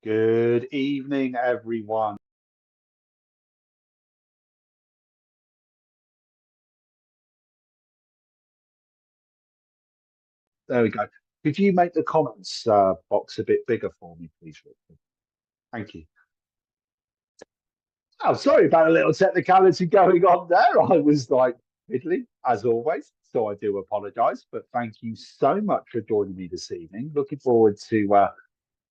Good evening, everyone. There we go. Could you make the comments box a bit bigger for me, please, Richard? Thank you. Oh, sorry about a little technicality going on there. I was like fiddly, as always, so I do apologise. But thank you so much for joining me this evening. Looking forward to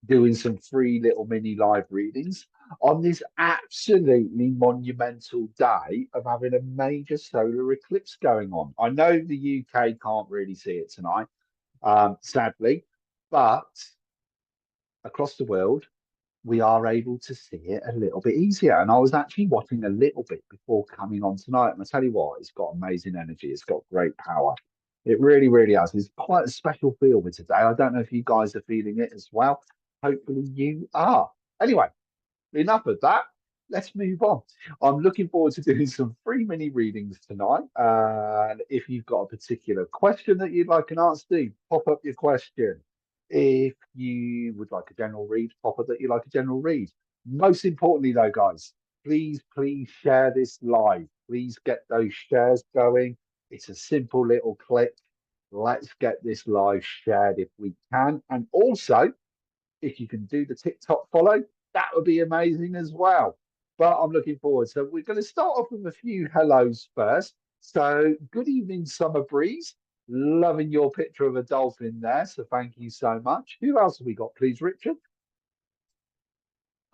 doing some free little mini live readings on this absolutely monumental day of having a major solar eclipse going on. I know the UK can't really see it tonight, sadly, but across the world, we are able to see it a little bit easier. And I was actually watching a little bit before coming on tonight. And I tell you what, it's got amazing energy. It's got great power. It really, really has. It's quite a special feel with today. I don't know if you guys are feeling it as well. Hopefully you are. Anyway, enough of that. Let's move on. I'm looking forward to doing some free mini readings tonight. And if you've got a particular question that you'd like an answer to, pop up your question. If you would like a general read, pop up that you like a general read. Most importantly, though, guys, please share this live. Please get those shares going. It's a simple little click. Let's get this live shared if we can. And also, if you can do the TikTok follow, that would be amazing as well. But I'm looking forward. So we're going to start off with a few hellos first. So good evening, Summer Breeze. Loving your picture of a dolphin there. So thank you so much. Who else have we got, please, Richard?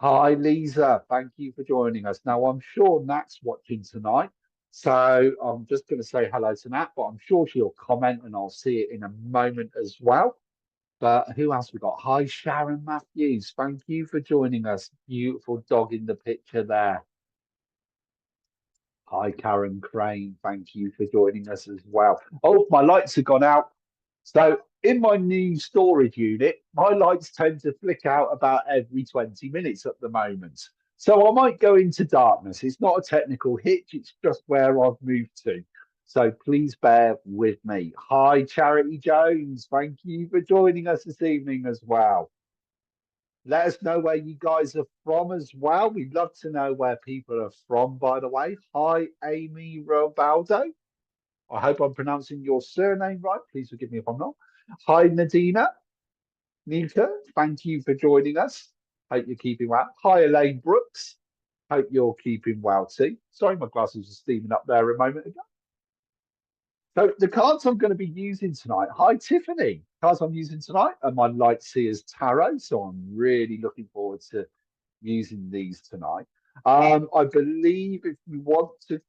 Hi, Lisa. Thank you for joining us. Now, I'm sure Nat's watching tonight. So I'm just going to say hello to Nat, but I'm sure she'll comment and I'll see it in a moment as well. But who else we got? Hi, Sharon Matthews. Thank you for joining us. Beautiful dog in the picture there. Hi, Karen Crane. Thank you for joining us as well. Oh, my lights have gone out. So in my new storage unit, my lights tend to flick out about every 20 minutes at the moment. So I might go into darkness. It's not a technical hitch, it's just where I've moved to. So please bear with me. Hi, Charity Jones. Thank you for joining us this evening as well. Let us know where you guys are from as well. We'd love to know where people are from, by the way. Hi, Amy Robaldo. I hope I'm pronouncing your surname right. Please forgive me if I'm not. Hi, Nadina. Nika, thank you for joining us. Hope you're keeping well. Hi, Elaine Brooks. Hope you're keeping well too. Sorry, my glasses were steaming up there a moment ago. So the cards I'm going to be using tonight. Hi, Tiffany. Cards I'm using tonight are my Light Seers Tarot. So I'm really looking forward to using these tonight. I believe if you want to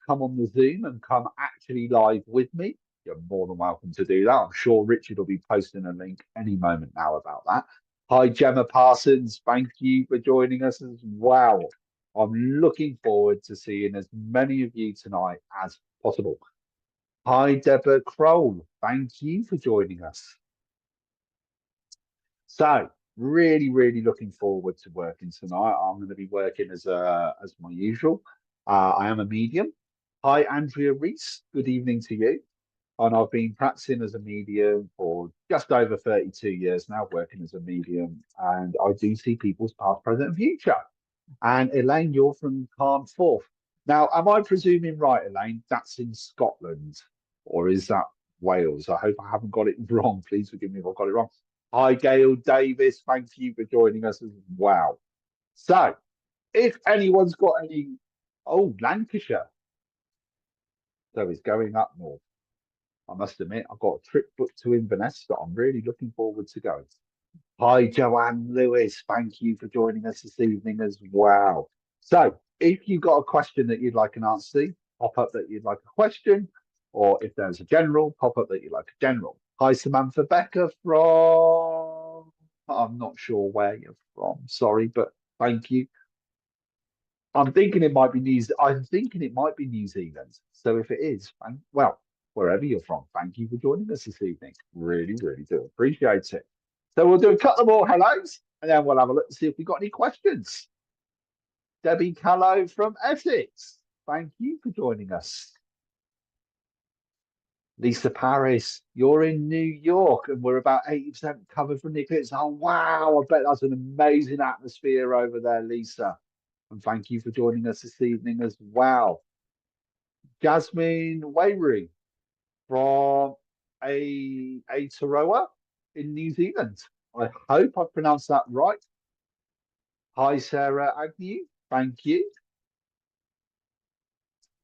come on the Zoom and come actually live with me, you're more than welcome to do that. I'm sure Richard will be posting a link any moment now about that. Hi, Gemma Parsons. Thank you for joining us as well. I'm looking forward to seeing as many of you tonight as possible. Hi, Deborah Kroll. Thank you for joining us. So, really looking forward to working tonight. I'm going to be working as my usual. I am a medium. Hi, Andrea Reese. Good evening to you. And I've been practicing as a medium for just over 32 years now, working as a medium. And I do see people's past, present, and future. And Elaine, you're from Carnforth. Now, am I presuming right, Elaine? That's in Scotland, or is that Wales? I hope I haven't got it wrong. Please forgive me if I've got it wrong. Hi, Gail Davis. Thank you for joining us as well. So, if anyone's got any, oh, Lancashire. So it's going up north. I must admit, I've got a trip booked to Inverness that I'm really looking forward to going. Hi, Joanne Lewis. Thank you for joining us this evening as well. So, if you've got a question that you'd like an answer to, pop up that you'd like a question, or if there's a general, pop up that you'd like a general. Hi, Samantha Becker from. I'm not sure where you're from. Sorry, but thank you. I'm thinking it might be I'm thinking it might be New Zealand. So if it is, well, wherever you're from, thank you for joining us this evening. Really do appreciate it. So we'll do a couple more hellos, and then we'll have a look to see if we've got any questions. Debbie Callow from Essex. Thank you for joining us. Lisa Paris, you're in New York and we're about 80% covered from the eclipse. Oh, wow. I bet that's an amazing atmosphere over there, Lisa. And thank you for joining us this evening as well. Jasmine Wavery from Aotearoa in New Zealand. I hope I pronounced that right. Hi, Sarah Agnew. Thank you.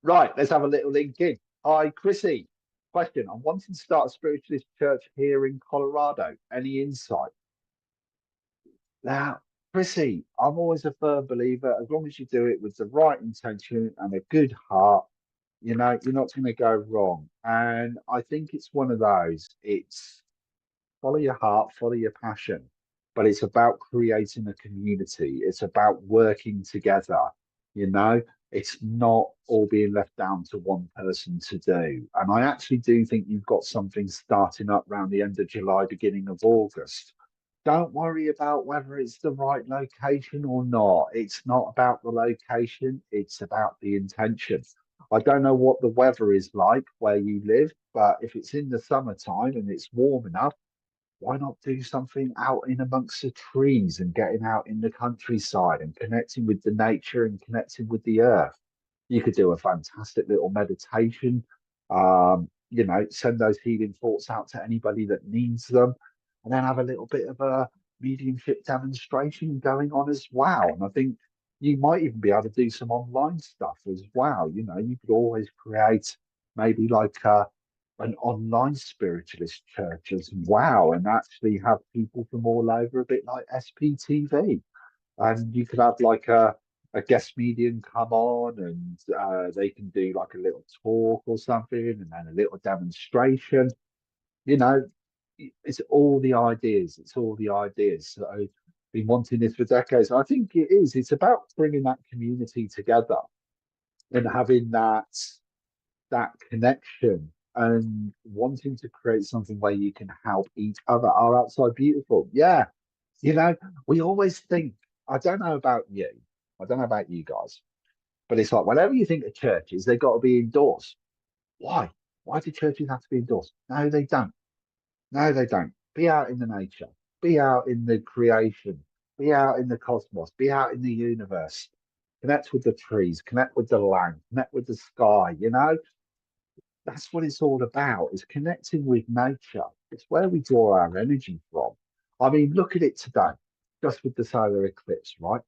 Right, let's have a little link in. Hi, Chrissy. Question: I'm wanting to start a spiritualist church here in Colorado. Any insight? Now, Chrissy, I'm always a firm believer, as long as you do it with the right intention and a good heart, you're not going to go wrong. And I think it's one of those. It's follow your heart, follow your passion, but it's about creating a community. It's about working together. You know, it's not all being left down to one person to do. And I actually do think you've got something starting up around the end of July, beginning of August. Don't worry about whether it's the right location or not. It's not about the location, it's about the intention. I don't know what the weather is like where you live, but if it's in the summertime and it's warm enough, why not do something out in amongst the trees and getting out in the countryside and connecting with the nature and connecting with the earth? You could do a fantastic little meditation. Send those healing thoughts out to anybody that needs them, and then have a little bit of a mediumship demonstration going on as well. And I think you might even be able to do some online stuff as well. You could always create maybe like an online spiritualist church as well, and actually have people from all over, a bit like SPTV. And you could have like a guest medium come on, and they can do like a little talk or something, and then a little demonstration. You know, it's all the ideas. It's all the ideas. So I've been wanting this for decades. I think it is. It's about bringing that community together and having that connection and wanting to create something where you can help each other. Are outside beautiful? Yeah. You know, we always think, I don't know about you, I don't know about you guys, but it's like whenever you think of churches, they've got to be indoors. Why? Why do churches have to be indoors? No, they don't. No, they don't. Be out in the nature, be out in the creation, be out in the cosmos, be out in the universe. Connect with the trees, connect with the land, connect with the sky, that's what it's all about, is connecting with nature. It's where we draw our energy from. I mean, look at it today, just with the solar eclipse, right?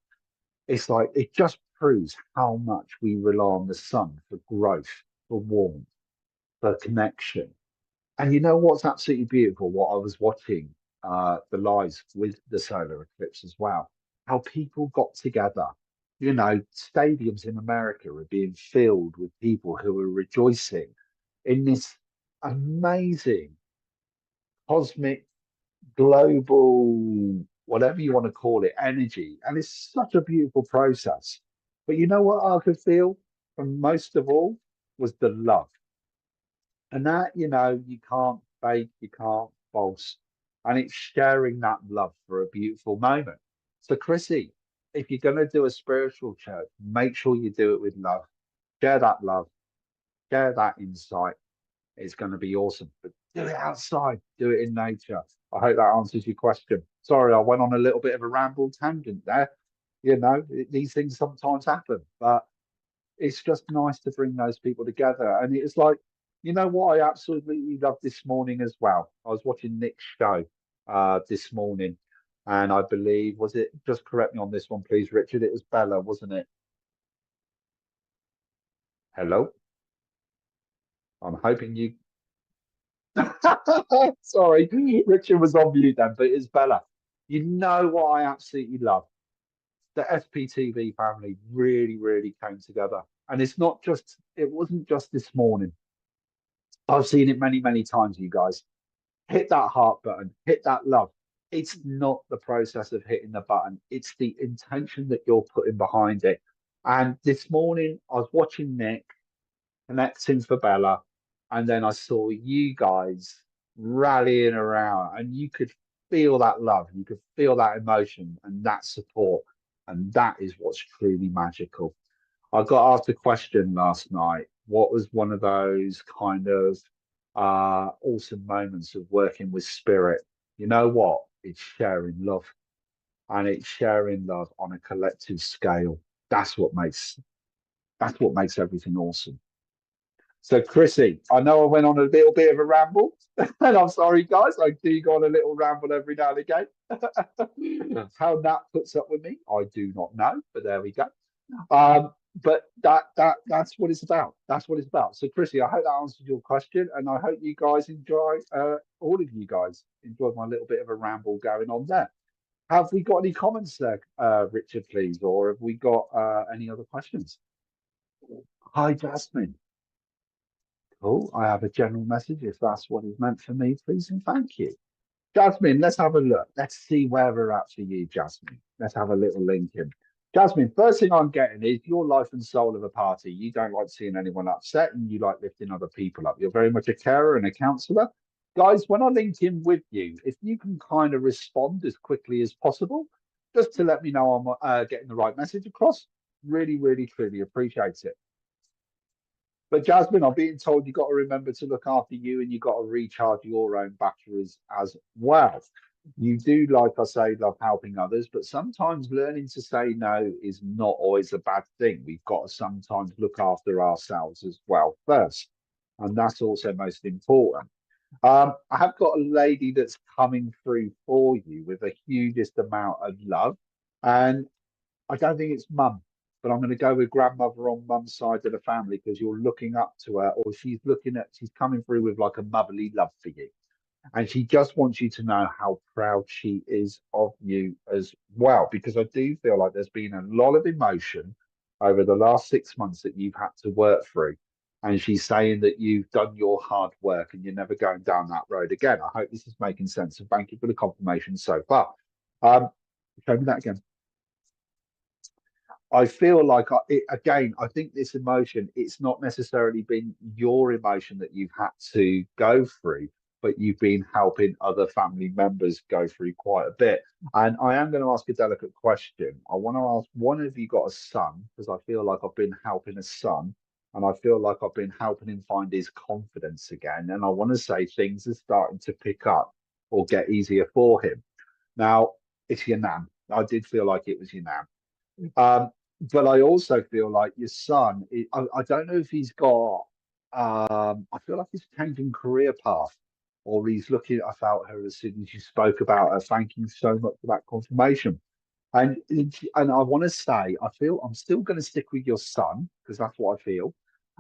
It's like it just proves how much we rely on the sun for growth, for warmth, for connection. And you know what's absolutely beautiful? What I was watching the lives with the solar eclipse as well, how people got together. Stadiums in America are being filled with people who are rejoicing in this amazing cosmic, global, whatever you want to call it, energy. And it's such a beautiful process. But you know what I could feel from most of all was the love. And that, you can't fake, you can't false. And it's sharing that love for a beautiful moment. So, Chrissy, if you're going to do a spiritual church, make sure you do it with love. Share that love, share that insight. It's going to be awesome. But do it outside, do it in nature. I hope that answers your question. Sorry, I went on a little bit of a ramble tangent there. These things sometimes happen, but it's just nice to bring those people together. And it's like, you know what I absolutely loved this morning as well? I was watching Nick's show this morning, and I believe, was it, just correct me on this one, please, Richard? It was Bella, wasn't it? Hello? I'm hoping you. Sorry, Richard was on mute then, but it's Bella. You know what I absolutely love? The SPTV family really, really came together. And it wasn't just this morning. I've seen it many, many times, you guys. Hit that heart button, hit that love. It's not the process of hitting the button, it's the intention that you're putting behind it. And this morning, I was watching Nick connecting for Bella, and then I saw you guys rallying around, and you could feel that love, you could feel that emotion and that support. And that is what's truly magical. I got asked a question last night. What was one of those kind of awesome moments of working with spirit. You know what? It's sharing love, and it's sharing love on a collective scale. That's what makes that's what makes everything awesome. So, Chrissy, I know I went on a little bit of a ramble, and I'm sorry, guys. I do go on a little ramble every now and again. How that puts up with me, I do not know, but there we go. But that's what it's about. That's what it's about. So, Chrissy, I hope that answers your question, and I hope you guys enjoy. All of you guys enjoyed my little bit of a ramble going on there. Have we got any comments there, Richard, please, or have we got any other questions? Hi, Jasmine. Cool. I have a general message. If that's what is meant for me, please and thank you. Jasmine, let's have a look. Let's see where we're at for you, Jasmine. Let's have a little link in. Jasmine, first thing I'm getting is your life and soul of a party. You don't like seeing anyone upset and you like lifting other people up. You're very much a carer and a counselor. Guys, when I link in with you, if you can kind of respond as quickly as possible, just to let me know I'm getting the right message across, really, really, truly appreciate it. But Jasmine, I'm being told you got to remember to look after you and you got to recharge your own batteries as well. You do, like I say, love helping others, but sometimes learning to say no is not always a bad thing. We've got to sometimes look after ourselves as well first. And that's also most important. I have got a lady that's coming through for you with a hugest amount of love. And I don't think it's mum, but I'm going to go with grandmother on mum's side of the family because you're looking up to her, or she's coming through with like a motherly love for you. And she just wants you to know how proud she is of you as well, because I do feel like there's been a lot of emotion over the last 6 months that you've had to work through. And she's saying that you've done your hard work and you're never going down that road again. I hope this is making sense. And thank you for the confirmation so far. Um, Show me that again. I feel like again, I think this emotion, it's not necessarily been your emotion that you've had to go through, but you've been helping other family members go through quite a bit. And I am going to ask a delicate question. I want to ask, one of you got a son? Because I feel like I've been helping a son and I feel like I've been helping him find his confidence again. And I want to say things are starting to pick up or get easier for him. Now, it's your nan. I did feel like it was your nan. But I also feel like your son, I don't know if he's got, I feel like he's changing career path or he's looking, I felt her as soon as you spoke about her. Thank you so much for that confirmation. And I want to say, I feel I'm still going to stick with your son because that's what I feel.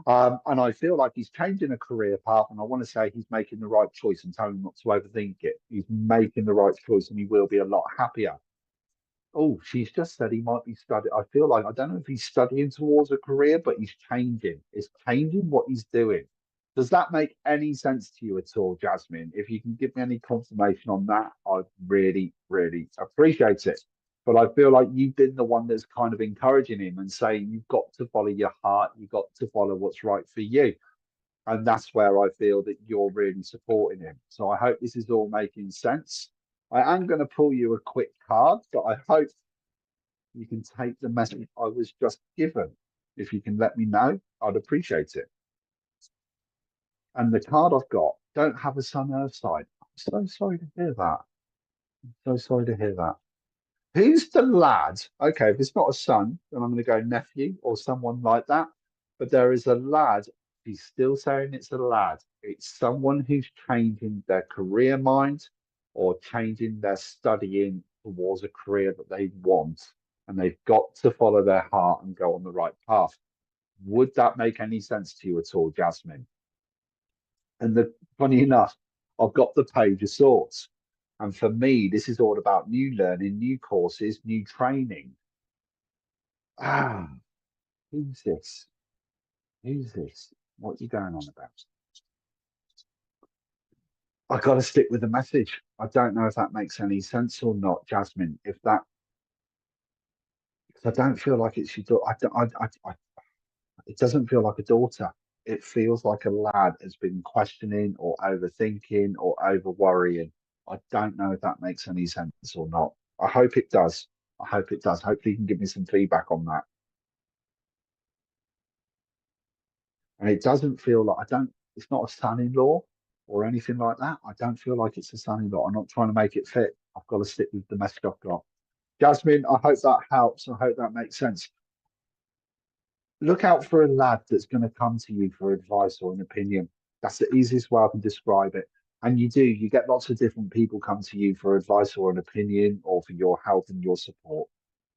And I feel like he's changing a career path, and I want to say he's making the right choice and tell him not to overthink it. He's making the right choice, and he will be a lot happier. Oh, she's just said he might be studying. I feel like I don't know if he's studying towards a career, but he's changing. It's changing what he's doing. Does that make any sense to you at all, Jasmine? If you can give me any confirmation on that, I'd really, really appreciate it. But I feel like you've been the one that's kind of encouraging him and saying you've got to follow your heart, you've got to follow what's right for you. And that's where I feel that you're really supporting him. So I hope this is all making sense. I am going to pull you a quick card, but I hope you can take the message I was just given. If you can let me know, I'd appreciate it. And the card I've got, don't have a sun earth side. I'm so sorry to hear that. I'm so sorry to hear that. Who's the lad? Okay, if it's not a son, then I'm going to go nephew or someone like that. But there is a lad. He's still saying it's a lad. It's someone who's changing their career mind or changing their studying towards a career that they want. And they've got to follow their heart and go on the right path. Would that make any sense to you at all, Jasmine? And funny enough, I've got the Page of Swords. And for me, this is all about new learning, new courses, new training. Ah, who's this? Who's this? What are you going on about? I got to stick with the message. I don't know if that makes any sense or not, Jasmine. If that, because I don't feel like it's your daughter. It doesn't feel like a daughter. It feels like a lad has been questioning or overthinking or over worrying. I don't know if that makes any sense or not. I hope it does. I hope it does. Hopefully, you can give me some feedback on that. And it doesn't feel like I don't, it's not a son in law. or anything like that. I don't feel like it's a sunny lot. I'm not trying to make it fit. I've got to stick with the message I've got. Jasmine, I hope that helps. I hope that makes sense. Look out for a lad that's going to come to you for advice or an opinion. That's the easiest way I can describe it. And you get lots of different people come to you for advice or an opinion or for your help and your support.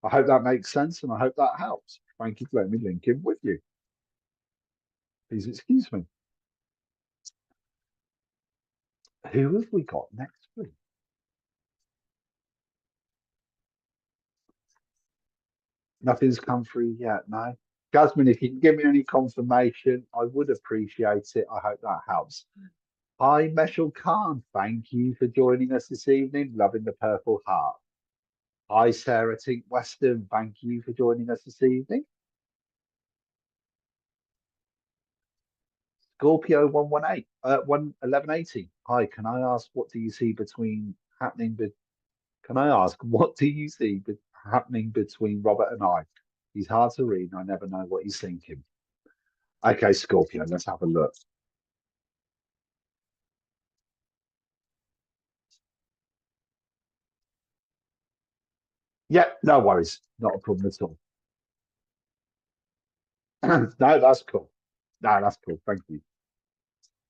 I hope that makes sense and I hope that helps. Thank you for letting me link in with you. Please excuse me. Who have we got next, please? Nothing's come through yet, no. Jasmine, if you can give me any confirmation, I would appreciate it. I hope that helps. Hi, Meshal Khan. Thank you for joining us this evening. Loving the Purple Heart. Hi, Sarah Tink Weston. Thank you for joining us this evening. Scorpio 118, 1180. Hi, can I ask what do you see between happening? Can I ask what do you see happening between Robert and I? He's hard to read and I never know what he's thinking. Okay, Scorpio, let's have a look. Yeah, no worries. Not a problem at all. No, that's cool. No, that's cool. Thank you.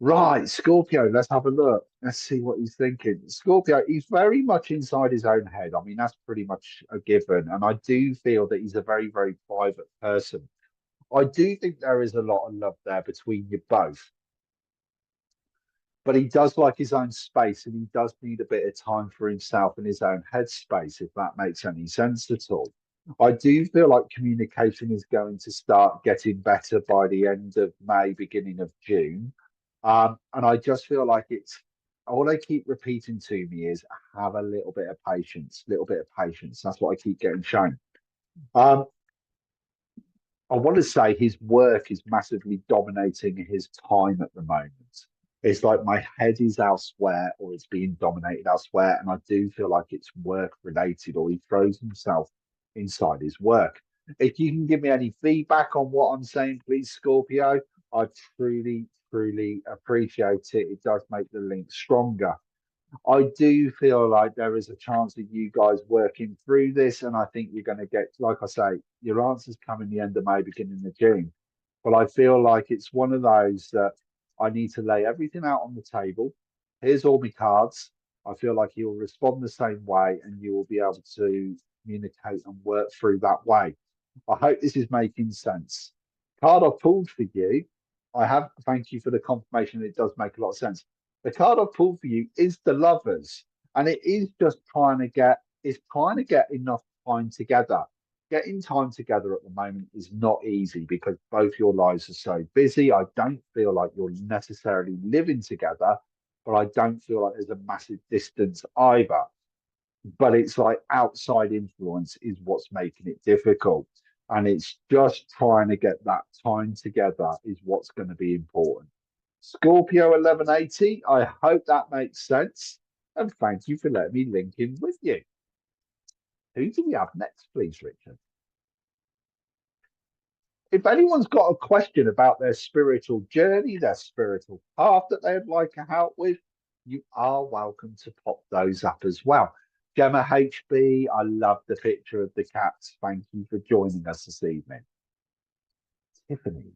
Right, Scorpio, let's have a look. Let's see what he's thinking. Scorpio, he's very much inside his own head. I mean, that's pretty much a given. And I do feel that he's a very, very private person. I do think there is a lot of love there between you both, but he does like his own space and he does need a bit of time for himself and his own headspace, if that makes any sense at all. I do feel like communication is going to start getting better by the end of May, beginning of June. And I just feel like it's all they keep repeating to me is have a little bit of patience, little bit of patience. That's what I keep getting shown. Um, I want to say his work is massively dominating his time at the moment. It's like my head is elsewhere or it's being dominated elsewhere. And I do feel like it's work related or he throws himself inside his work. If you can give me any feedback on what I'm saying, please, Scorpio, I truly, truly appreciate it. It does make the link stronger. I do feel like there is a chance of you guys working through this, and I think you're going to get, like I say, your answers come in the end of May, beginning of June. But I feel like it's one of those that I need to lay everything out on the table. Here's all my cards. I feel like you'll respond the same way, and you will be able to communicate and work through that way. I hope this is making sense. Card I pulled for you, I have, thank you for the confirmation. It does make a lot of sense. The card I've pulled for you is the lovers, and it is just trying to get enough time together. Getting time together at the moment is not easy because both your lives are so busy. I don't feel like you're necessarily living together, but I don't feel like there's a massive distance either. But it's like outside influence is what's making it difficult. And it's just trying to get that time together is what's going to be important. Scorpio 1180, I hope that makes sense. And thank you for letting me link in with you. Who do we have next, please, Richard? If anyone's got a question about their spiritual journey, their spiritual path that they'd like a help with, you are welcome to pop those up as well. Gemma HB, I love the picture of the cats. Thank you for joining us this evening. Tiffany.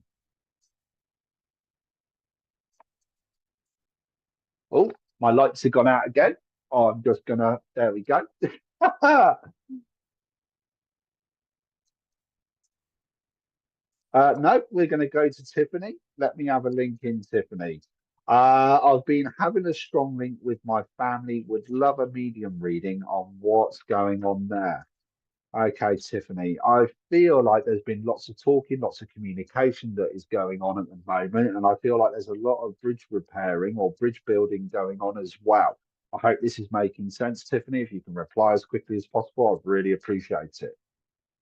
Oh, my lights have gone out again. Oh, I'm just gonna, there we go. No, we're going to go to Tiffany. Let me have a link in, Tiffany. I've been having a strong link with my family. Would love a medium reading on what's going on there. Okay, Tiffany. I feel like there's been lots of talking, lots of communication that is going on at the moment, and I feel like there's a lot of bridge repairing or bridge building going on as well. I hope this is making sense, Tiffany. If you can reply as quickly as possible, I'd really appreciate it.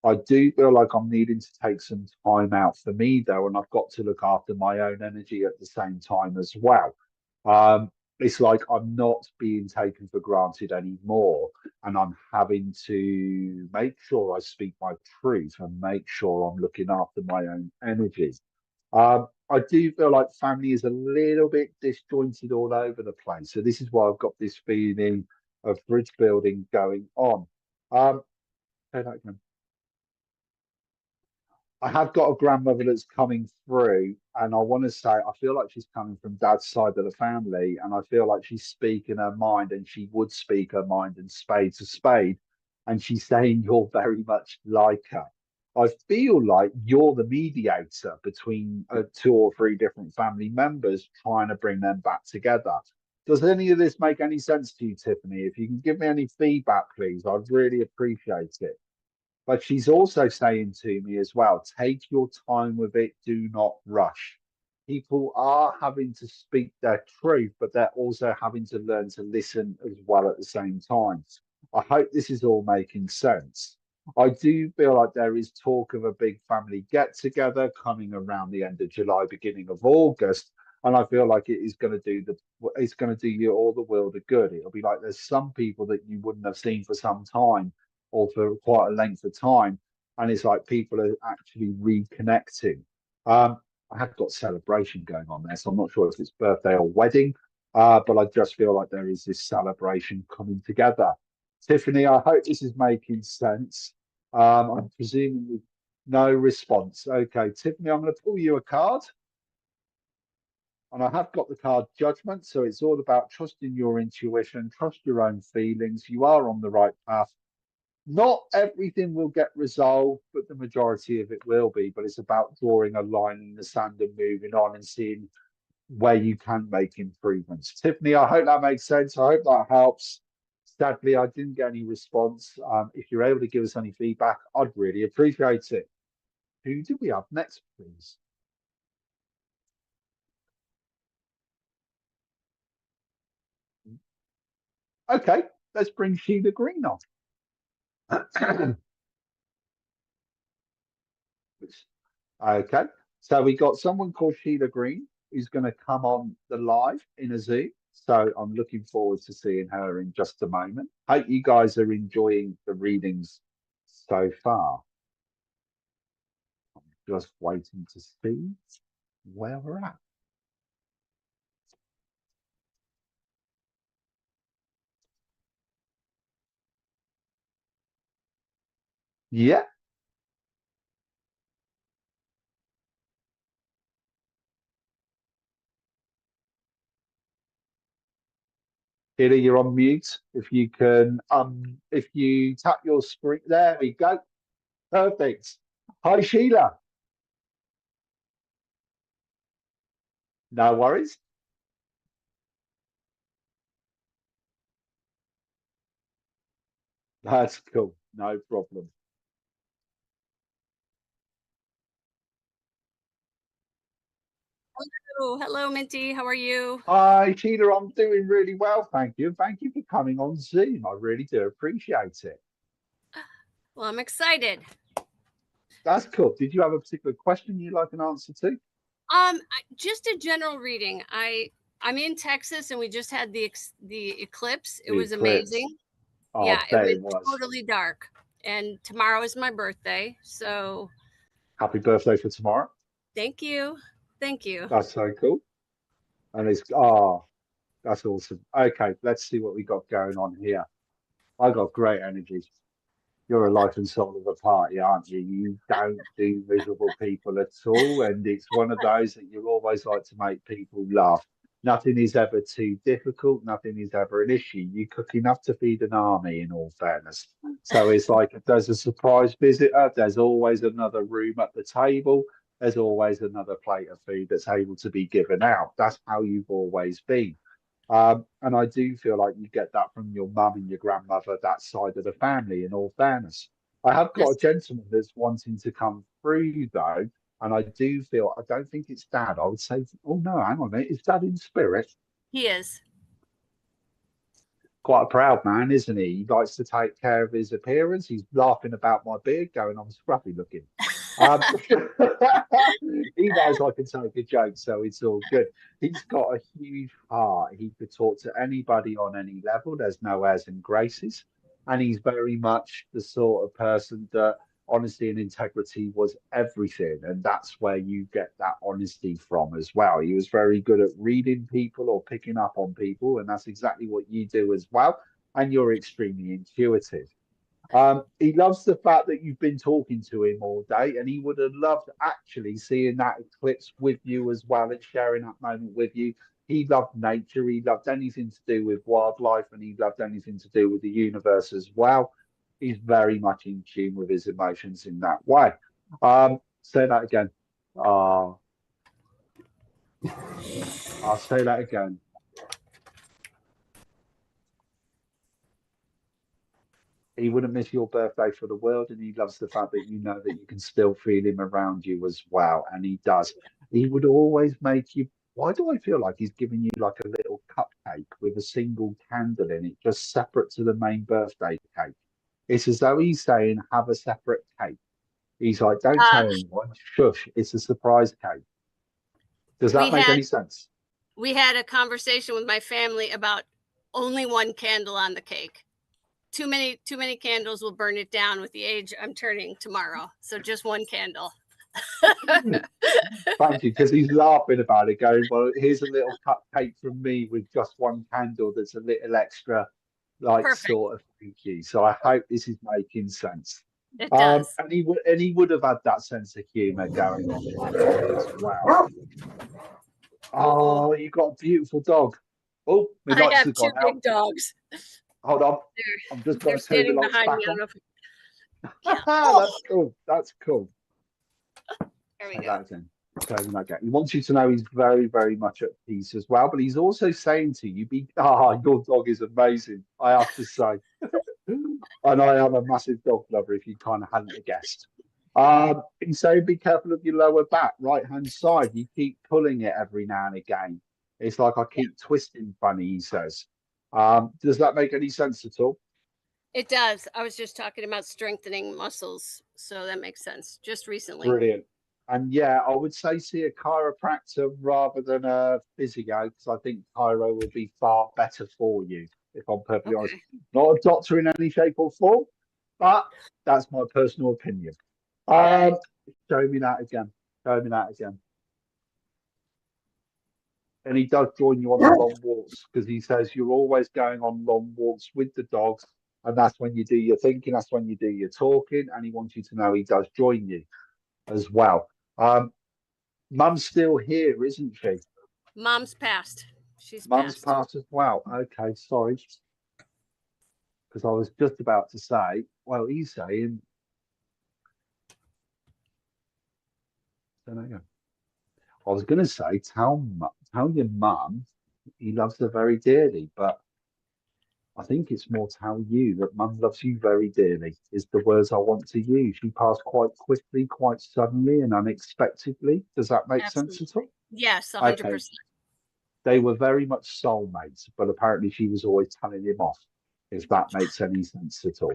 I do feel like I'm needing to take some time out for me though, and I've got to look after my own energy at the same time as well. It's like I'm not being taken for granted anymore, and I'm having to make sure I speak my truth and make sure I'm looking after my own energy. I do feel like family is a little bit disjointed all over the place. So this is why I've got this feeling of bridge building going on. Um, say that again. I have got a grandmother that's coming through, and I want to say I feel like she's coming from dad's side of the family, and I feel like she's speaking her mind, and she would speak her mind and spade to spade, and she's saying you're very much like her. I feel like you're the mediator between two or three different family members, trying to bring them back together. Does any of this make any sense to you, Tiffany? If you can give me any feedback, please, I'd really appreciate it. But she's also saying to me as well, take your time with it, do not rush. People are having to speak their truth, but they're also having to learn to listen as well at the same time. I hope this is all making sense. I do feel like there is talk of a big family get together coming around the end of July, beginning of August. And I feel like it is going to do it's going to do you all the world of good. It'll be like there's some people that you wouldn't have seen for some time or for quite a length of time. And it's like people are actually reconnecting. I have got celebration going on there, so I'm not sure if it's birthday or wedding, but I just feel like there is this celebration coming together. Tiffany, I hope this is making sense. I'm presuming no response. Okay, Tiffany, I'm going to pull you a card. And I have got the card judgment. So it's all about trusting your intuition, trust your own feelings. You are on the right path. Not everything will get resolved, but the majority of it will be. But it's about drawing a line in the sand and moving on and seeing where you can make improvements. Tiffany, I hope that makes sense. I hope that helps. Sadly, I didn't get any response. If you're able to give us any feedback, I'd really appreciate it. Who do we have next, please? Okay, let's bring Sheila Green on. Okay, so we got someone called Sheila Green who's going to come on the live in a Zoom. So I'm looking forward to seeing her in just a moment. Hope you guys are enjoying the readings so far. I'm just waiting to see where we're at. Yeah, Sheila, you're on mute. If you can, if you tap your screen, there we go. Perfect. Hi, Sheila. No worries. That's cool. No problem. Oh, hello, Minty. How are you? Hi, Sheila. I'm doing really well, thank you. Thank you for coming on Zoom. I really do appreciate it. Well, I'm excited. That's cool. Did you have a particular question you'd like an answer to? Just a general reading. I'm in Texas, and we just had the eclipse. It The was eclipse. amazing. Oh, Yeah, I it bet was it was. totally dark. And tomorrow is my birthday, so Happy birthday for tomorrow. thank you, thank you. That's so cool. And that's awesome. Okay, let's see what we got going on here. I got great energy. You're a life and soul of the party, aren't you? You don't do miserable people at all. And it's one of those that you always like to make people laugh. Nothing is ever too difficult. Nothing is ever an issue. You cook enough to feed an army, in all fairness. So it's like if there's a surprise visitor, there's always another room at the table. There's always another plate of food that's able to be given out. That's how you've always been. And I do feel like you get that from your mum and your grandmother, that side of the family, in all fairness. I have got Yes, a gentleman that's wanting to come through, though, and I do feel, I don't think it's dad. I would say, oh no, hang on a minute, is dad in spirit? he is. Quite a proud man, isn't he? He likes to take care of his appearance. He's laughing about my beard, going, I'm scruffy looking. Um, he knows I can take a joke, so it's all good. He's got a huge heart. He could talk to anybody on any level. There's no airs and graces. And he's very much the sort of person that honesty and integrity was everything. And that's where you get that honesty from as well. He was very good at reading people or picking up on people. And that's exactly what you do as well. And you're extremely intuitive. He loves the fact that you've been talking to him all day, and he would have loved actually seeing that eclipse with you as well and sharing that moment with you. He loved nature, he loved anything to do with wildlife, and he loved anything to do with the universe as well. He's very much in tune with his emotions in that way. Say that again. I'll say that again. He wouldn't miss your birthday for the world, and he loves the fact that you know that you can still feel him around you as well, and he does. He would always make you. Why do I feel like he's giving you like a little cupcake with a single candle in it, just separate to the main birthday cake? It's as though he's saying, "Have a separate cake." He's like, "Don't Uh, tell anyone. Shush! It's a surprise cake." Does we that make had any sense? we had a conversation with my family about only one candle on the cake. Too many candles will burn it down with the age I'm turning tomorrow. So just one candle. Thank you, because he's laughing about it, going, "Well, here's a little cupcake from me with just one candle that's a little extra, like Perfect. sort of thank you." So I hope this is making sense. It does. And he would have had that sense of humour going on as well. Oh, you got a beautiful dog. Oh, my I lights have have two gone out. big dogs. Hold on, They're, I'm just they're going to turn the standing lights behind back me. I don't on. know if yeah. That's cool. That's cool. There we Say go. that again. Turn that again. He wants you to know he's very, very much at peace as well. But he's also saying to you, your dog is amazing, I have to say. And I am a massive dog lover, if you kind of hadn't guessed. He's saying, be careful of your lower back, right hand side. You keep pulling it every now and again. It's like I keep twisting funny, he says. Does that make any sense at all? It does. I was just talking about strengthening muscles. So that makes sense. Just recently. Brilliant. And yeah, I would say see a chiropractor rather than a physio, because I think chiro will be far better for you, if I'm perfectly honest. Not a doctor in any shape or form, but that's my personal opinion. Show me that again. Show me that again. And he does join you on the long walks because he says you're always going on long walks with the dogs. And that's when you do your thinking, that's when you do your talking. And he wants you to know he does join you as well. Mum's still here, isn't she? Mom's passed. She's Mum's passed. passed as well. Okay, sorry. Because I was just about to say, well, he's saying, I was going to say, tell your mum he loves her very dearly, but I think it's more tell you that mum loves you very dearly is the words I want to use. She passed quite quickly, quite suddenly and unexpectedly. Does that make Absolutely. sense at all? Yes, 100%. Okay. They were very much soulmates, but apparently she was always telling him off, if that makes any sense at all.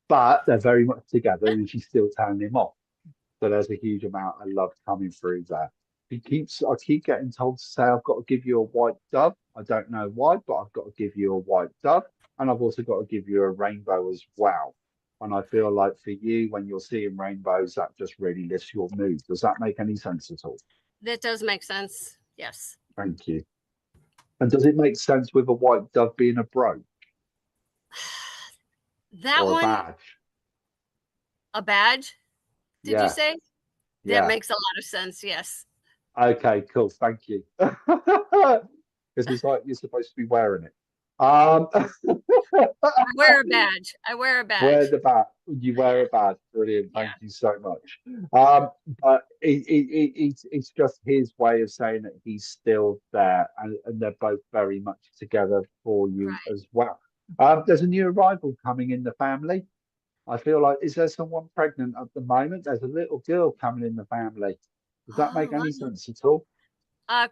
But they're very much together and she's still telling him off. So there's a huge amount of love coming through there. I keep getting told to say I've got to give you a white dove. I don't know why, but I've got to give you a white dove. And I've also got to give you a rainbow as well. And I feel like for you, when you're seeing rainbows, that just really lifts your mood. Does that make any sense at all? That does make sense. Yes. Thank you. And does it make sense with a white dove being a brooch? That or one. A badge? A badge? Did you say? Yeah. That makes a lot of sense. Yes. Okay, cool. Thank you. Because it's like you're supposed to be wearing it. I wear a badge. I wear a badge. Wear the badge. You wear a badge. Brilliant. Thank you so much. But it's just his way of saying that he's still there, and they're both very much together for you as well. There's a new arrival coming in the family. I feel like, is there someone pregnant at the moment? There's a little girl coming in the family. Does that make any sense at all?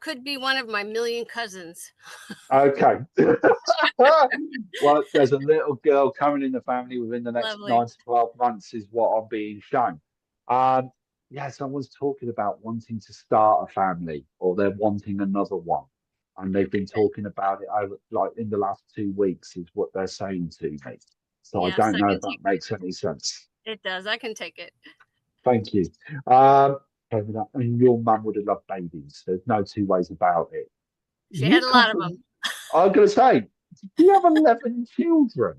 Could be one of my million cousins. Okay. Well, there's a little girl coming in the family within the next 9 to 12 months is what I'm being shown. Someone's talking about wanting to start a family or they're wanting another one. And they've been talking about it over, like in the last 2 weeks is what they're saying to me. So I don't know if that makes any sense. It does. I can take it. Thank you. And your mum would have loved babies. There's no two ways about it. She You had a come lot of from, them. I was going to say, you have 11 children.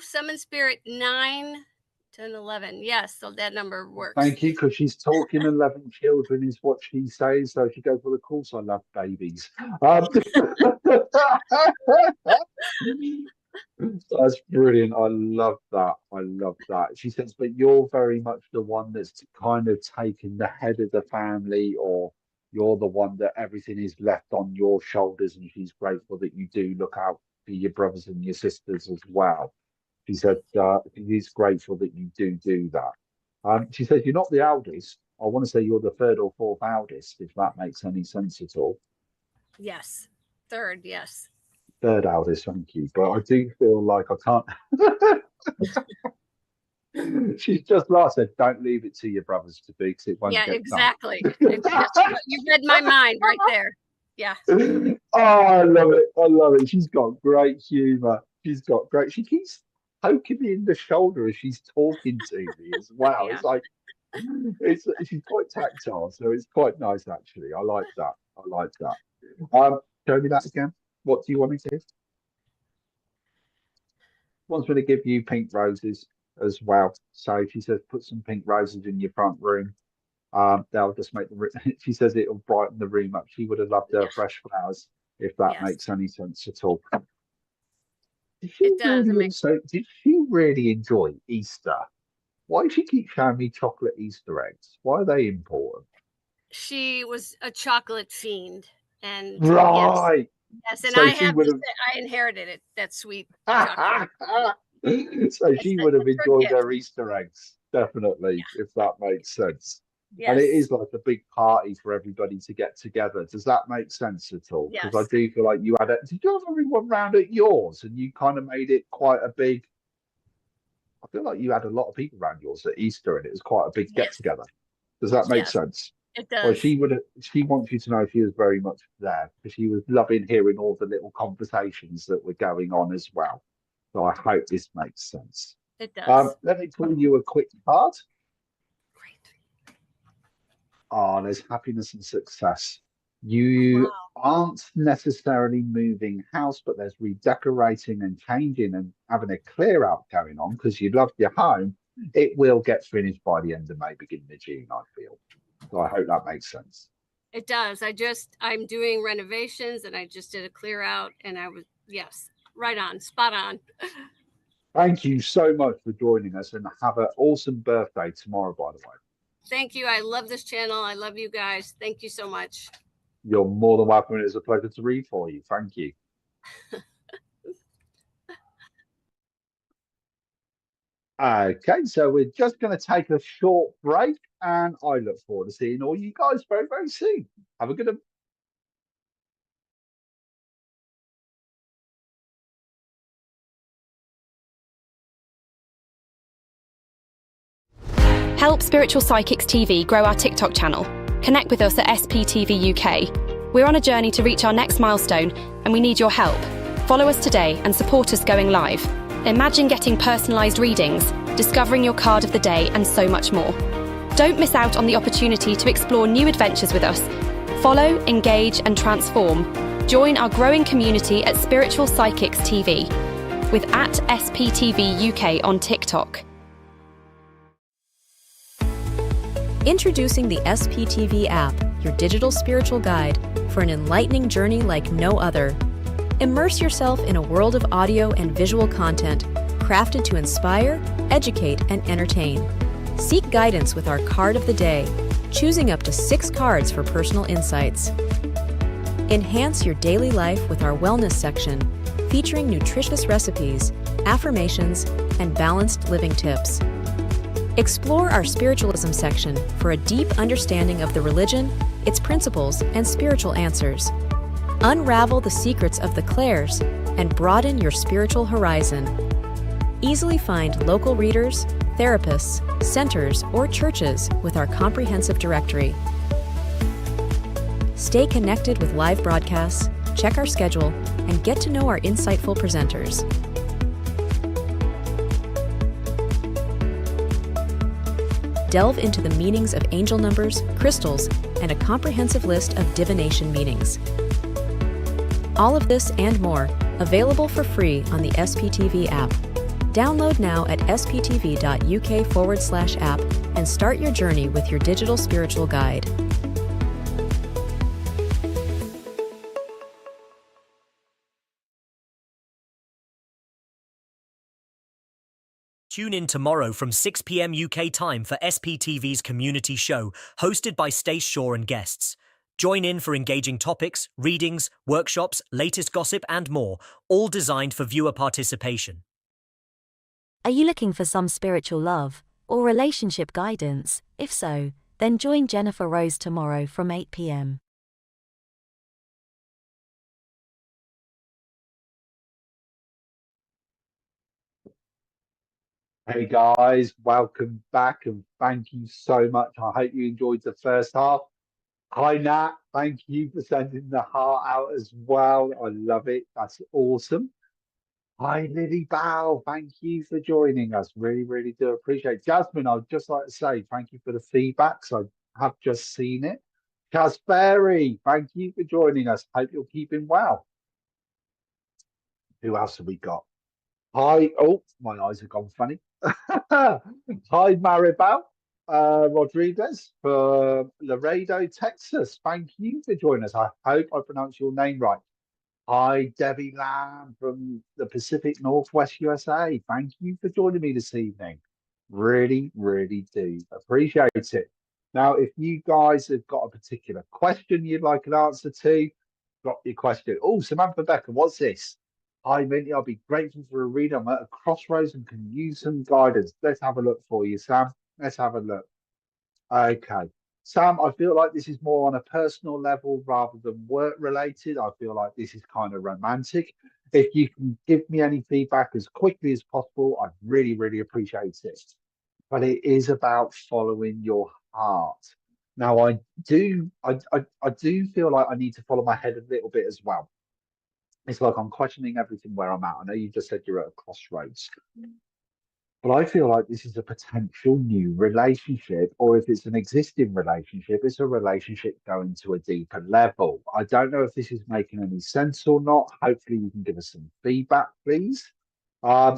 Summon Spirit 9, 10, 11. Yes, so that number works. Thank you, because she's talking 11 children is what she says. So she goes, well, of course I love babies. That's brilliant. I love that. I love that. She says, but you're very much the one that's kind of taking the head of the family, or you're the one that everything is left on your shoulders. And she's grateful that you do look out for your brothers and your sisters as well. She said, she's grateful that you do that. She says, you're not the eldest. I want to say you're the third or fourth eldest, if that makes any sense at all. Yes. Third, yes. Third eldest, thank you. But I do feel like I can't. She's just last said, don't leave it to your brothers to be, because it won't get exactly. You read my mind right there. Yeah. Oh, I love it. I love it. She's got great humor. She keeps poking me in the shoulder as she's talking to me as well. Yeah. It's like, she's quite tactile, so it's quite nice actually. I like that. Show me that again. What do you want me to do? Wants me to give you pink roses as well. So she says, put some pink roses in your front room. They'll just make the. She says it'll brighten the room up. She would have loved her fresh flowers, if that makes any sense at all. Did she really enjoy Easter? Why does she keep showing me chocolate Easter eggs? Why are they important? She was a chocolate fiend, and right. Yes, and so I inherited it. That sweet chocolate. So she would have enjoyed her Easter eggs, definitely, if that makes sense. Yes. And it is like a big party for everybody to get together. Does that make sense at all? Because I do feel like you had it. Did you have everyone round at yours, and you kind of made it quite a big? I feel like you had a lot of people around yours at Easter, and it was quite a big get together. Does that make sense? It does. Well, she wants you to know she was very much there, because she was loving hearing all the little conversations that were going on as well. So I hope this makes sense. It does. Let me pull you a quick card. Great. Oh, there's happiness and success. You aren't necessarily moving house, but there's redecorating and changing and having a clear out going on, because you love your home. It will get finished by the end of May, beginning of June, I feel. So I hope that makes sense. It does. I'm doing renovations, and I just did a clear out, and right on, spot on. Thank you so much for joining us, and have an awesome birthday tomorrow, by the way. Thank you. I love this channel. I love you guys. Thank you so much. You're more than welcome. It was a pleasure to read for you. Thank you. Okay, so we're just going to take a short break, and I look forward to seeing all you guys very, very soon. Have a good one. Help Spiritual Psychics TV grow our TikTok channel. Connect with us at SPTV UK. We're on a journey to reach our next milestone, and we need your help. Follow us today and support us going live. Imagine getting personalised readings, discovering your card of the day, and so much more. Don't miss out on the opportunity to explore new adventures with us. Follow, engage, and transform. Join our growing community at Spiritual Psychics TV with @SPTV UK on TikTok. Introducing the SPTV app, your digital spiritual guide for an enlightening journey like no other. Immerse yourself in a world of audio and visual content crafted to inspire, educate, and entertain. Seek guidance with our card of the day, choosing up to 6 cards for personal insights. Enhance your daily life with our wellness section, featuring nutritious recipes, affirmations, and balanced living tips. Explore our spiritualism section for a deep understanding of the religion, its principles, and spiritual answers. Unravel the secrets of the clairs and broaden your spiritual horizon. Easily find local readers, therapists, centers, or churches with our comprehensive directory. Stay connected with live broadcasts, check our schedule, and get to know our insightful presenters. delve into the meanings of angel numbers, crystals, and a comprehensive list of divination meanings. All of this and more, available for free on the SPTV app. Download now at sptv.uk/app and start your journey with your digital spiritual guide. Tune in tomorrow from 6 p.m. UK time for SPTV's community show, hosted by Stace Shaw and guests. Join in for engaging topics, readings, workshops, latest gossip and more, all designed for viewer participation. Are you looking for some spiritual love or relationship guidance? If so, then join Jennifer Rose tomorrow from 8 p.m. Hey guys, welcome back and thank you so much. I hope you enjoyed the first half. Hi Nat, thank you for sending the heart out as well. I love it. That's awesome. Hi Lily Bow, thank you for joining us. Really, really do appreciate it. Jasmine, I'd just like to say thank you for the feedback. So I have just seen it. Casberry, thank you for joining us. Hope you're keeping well. Who else have we got? Hi, oh, my eyes have gone funny. Hi, Maribel Rodriguez from Laredo, Texas. Thank you for joining us. I hope I pronounced your name right. Hi, Debbie Lamb from the Pacific Northwest USA. Thank you for joining me this evening. Really, really do appreciate it. Now, if you guys have got a particular question you'd like an answer to, drop your question. Oh, Samantha Becker, what's this? Hi, Minty. I'll be grateful for a read. I'm at a crossroads and can use some guidance. Let's have a look for you, Sam. Let's have a look. Okay. Sam, I feel like this is more on a personal level rather than work related. I feel like this is kind of romantic. If you can give me any feedback as quickly as possible, I'd really, really appreciate it. But it is about following your heart. Now, I do feel like I need to follow my head a little bit as well. It's like I'm questioning everything where I'm at. I know you just said you're at a crossroads. But I feel like this is a potential new relationship, or if it's an existing relationship, it's a relationship going to a deeper level. I don't know if this is making any sense or not. Hopefully, you can give us some feedback, please. Oh,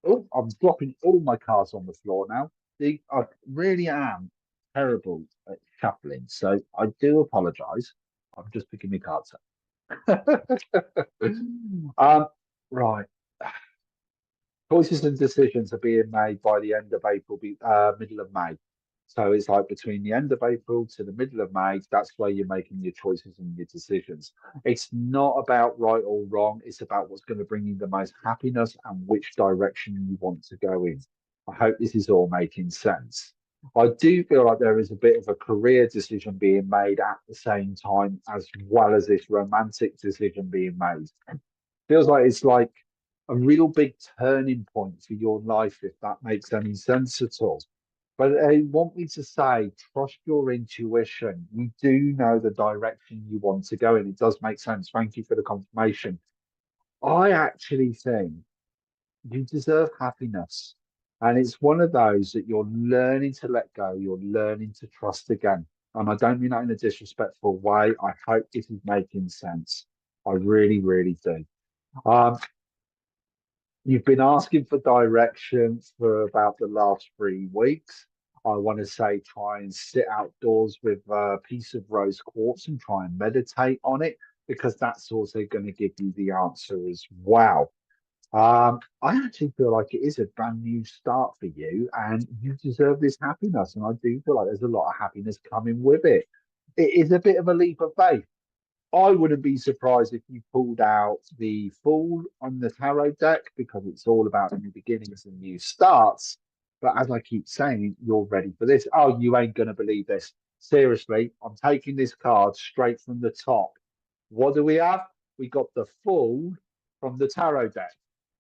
I'm dropping all my cards on the floor now. I really am terrible at shuffling, so I do apologise. I'm just picking my cards up. Right. Choices and decisions are being made by the end of April, middle of May. So it's like between the end of April to the middle of May, that's where you're making your choices and your decisions. It's not about right or wrong. It's about what's going to bring you the most happiness and which direction you want to go in. I hope this is all making sense. I do feel like there is a bit of a career decision being made at the same time, as well as this romantic decision being made. Feels like it's like a real big turning point for your life, if that makes any sense at all. But they want me to say, trust your intuition. You do know the direction you want to go in. It does make sense. Thank you for the confirmation. I actually think you deserve happiness. And it's one of those that you're learning to let go. You're learning to trust again. And I don't mean that in a disrespectful way. I hope this is making sense. I really, really do. You've been asking for direction for about the last 3 weeks. I want to say try and sit outdoors with a piece of rose quartz and try and meditate on it, because that's also going to give you the answer as well. I actually feel like it is a brand new start for you and you deserve this happiness. And I do feel like there's a lot of happiness coming with it. It is a bit of a leap of faith. I wouldn't be surprised if you pulled out the Fool on the tarot deck, because it's all about new beginnings and new starts. But as I keep saying, you're ready for this. Oh, you ain't going to believe this. Seriously, I'm taking this card straight from the top. What do we have? We got the Fool from the tarot deck.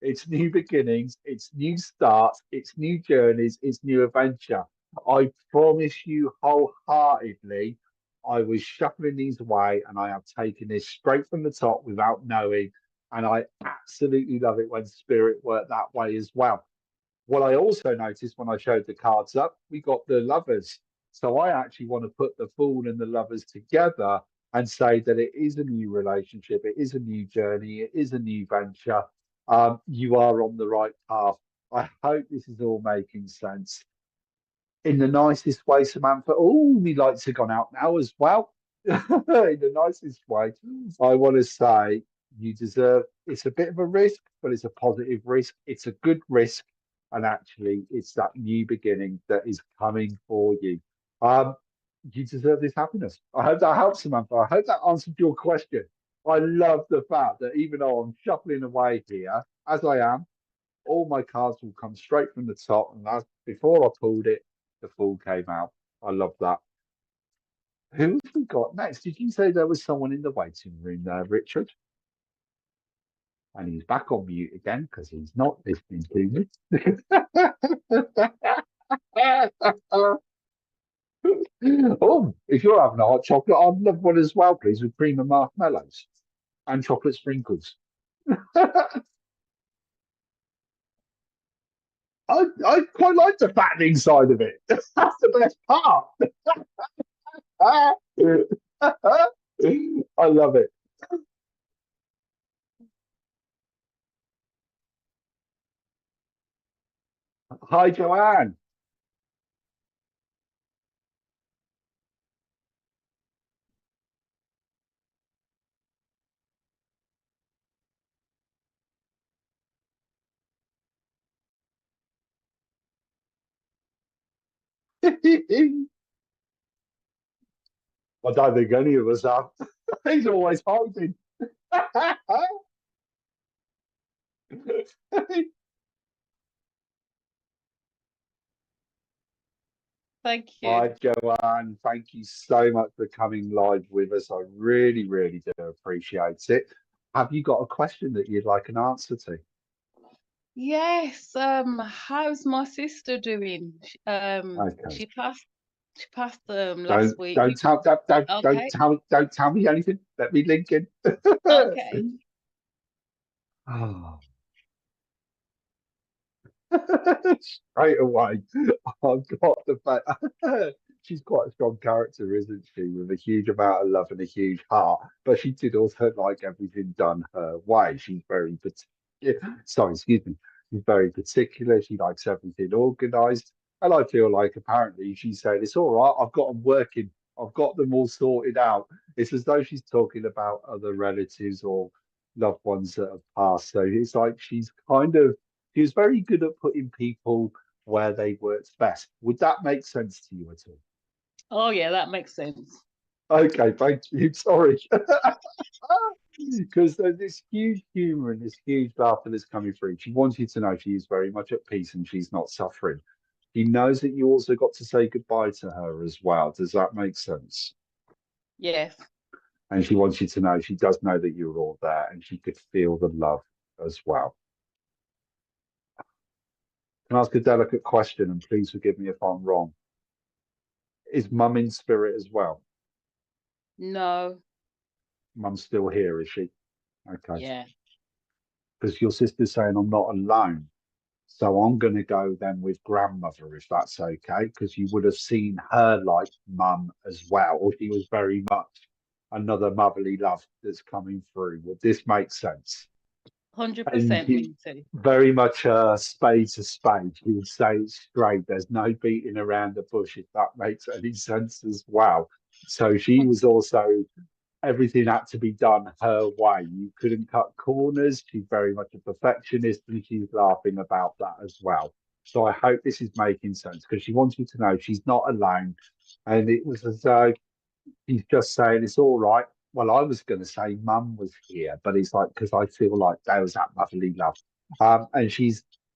It's new beginnings, it's new starts, it's new journeys, it's new adventure. I promise you wholeheartedly, I was shuffling these away and I have taken this straight from the top without knowing. And I absolutely love it when spirit work that way as well. What I also noticed when I showed the cards up, we got the lovers. So I actually want to put the fool and the lovers together and say that it is a new relationship, it is a new journey, it is a new venture. You are on the right path. I hope this is all making sense in the nicest way, Samantha. Oh, me lights have gone out now as well. In the nicest way, I want to say you deserve. It's a bit of a risk, but it's a positive risk. It's a good risk, and actually, it's that new beginning that is coming for you. Um, you deserve this happiness. I hope that helps, Samantha. I hope that answered your question. I love the fact that even though I'm shuffling away here, as I am, all my cards will come straight from the top, and as before I pulled it, the Fool came out. I love that. Who have we got next? Did you say there was someone in the waiting room there, Richard? And he's back on mute again because he's not listening to me. Oh, if you're having a hot chocolate, I'd love one as well, please, with cream and marshmallows and chocolate sprinkles. I quite like the fattening side of it. That's the best part. I love it. Hi, Joanne. I don't think any of us are. He's always hiding. Thank Hi, you. Joanne. Thank you so much for coming live with us. I really, really do appreciate it. Have you got a question that you'd like an answer to? Yes, how's my sister doing? Okay. She passed last Don't week. don't tell Okay, don't tell me anything. Let me link in. okay. Oh. Straight away, I've got the fact she's quite a strong character, isn't she? With a huge amount of love and a huge heart, but she did also like everything done her way. She's very particular. Sorry, excuse me. She's very particular. She likes everything organized, and I feel like apparently she said, "It's all right. I've got them working. I've got them all sorted out." It's as though she's talking about other relatives or loved ones that have passed. So it's like she's kind of he was very good at putting people where they worked best. Would that make sense to you at all? Oh yeah, that makes sense. Okay, thank you. Sorry. Because there's this huge humor and this huge laughter that's coming through. She wants you to know she is very much at peace and she's not suffering. She knows that you also got to say goodbye to her as well. Does that make sense? Yes. And she wants you to know she does know that you're all there and she could feel the love as well. Can I ask a delicate question? And please forgive me if I'm wrong. Is mum in spirit as well? No. Mum's still here, is she? Okay. Yeah. Because your sister's saying I'm not alone. So I'm going to go then with grandmother, if that's okay, because you would have seen her like mum as well, or she was very much another motherly love that's coming through. Would this make sense? 100% And you Minty. very much spade to spade. You would say it's straight. There's no beating around the bush, if that makes any sense as well. So she was also everything had to be done her way. You couldn't cut corners. She's very much a perfectionist and she's laughing about that as well. So I hope this is making sense because she wants you to know she's not alone. And it was as though he's just saying it's all right. Well, I was going to say mum was here, but it's like because I feel like there was that motherly love, and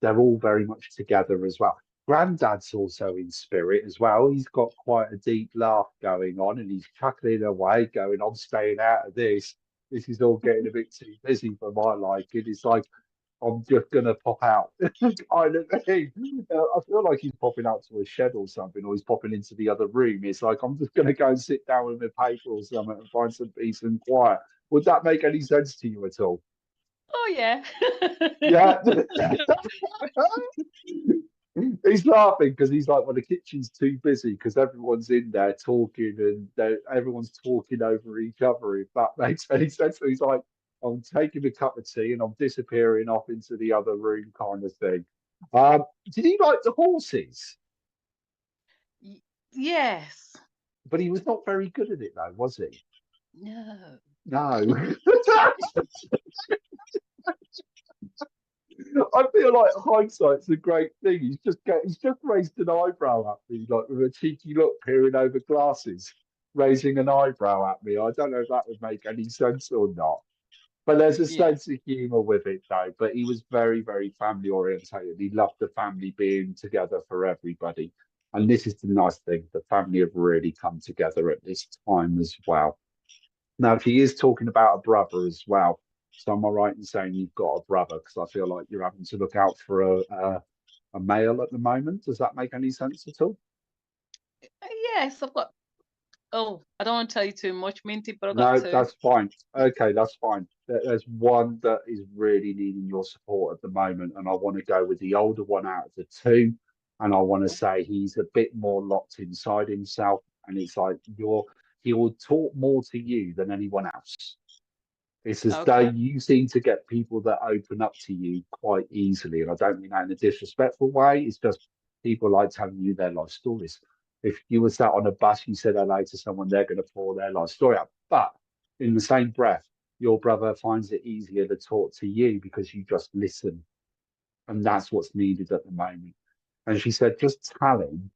they're all very much together as well. Granddad's also in spirit as well. He's got quite a deep laugh going on, and he's chuckling away, going, "I'm staying out of this. This is all getting a bit too busy for my liking." It's like I'm just gonna pop out, kind of thing. I feel like he's popping out to a shed or something, or he's popping into the other room. It's like I'm just gonna go and sit down with a paper or something and find some peace and quiet. Would that make any sense to you at all? Oh yeah. Yeah. He's laughing because he's like, well, the kitchen's too busy because everyone's in there talking and everyone's talking over each other, if that makes any sense. So he's like, I'm taking a cup of tea and I'm disappearing off into the other room kind of thing. Did he like the horses? Yes. But he was not very good at it though, was he? No. No. I feel like hindsight's a great thing. He's just raised an eyebrow at me, like with a cheeky look, peering over glasses, raising an eyebrow at me. I don't know if that would make any sense or not. But there's a Yeah. sense of humour with it though. But he was very, very family orientated. He loved the family being together for everybody. And this is the nice thing. The family have really come together at this time as well. Now, she is talking about a brother as well. So am I right in saying you've got a brother? Because I feel like you're having to look out for a male at the moment. Does that make any sense at all? Yes, I've got. Oh, I don't want to tell you too much, Minty, but I've got No, two. that's fine. Okay, that's fine. There's one that is really needing your support at the moment, and I want to go with the older one out of the two. And I want to say he's a bit more locked inside himself, and it's like he will talk more to you than anyone else. It's as though Okay. you seem to get people that open up to you quite easily. And I don't mean that in a disrespectful way. It's just people like telling you their life stories. If you were sat on a bus, you said hello to someone, they're going to pour their life story out. But in the same breath, your brother finds it easier to talk to you because you just listen. And that's what's needed at the moment. And she said, just tell him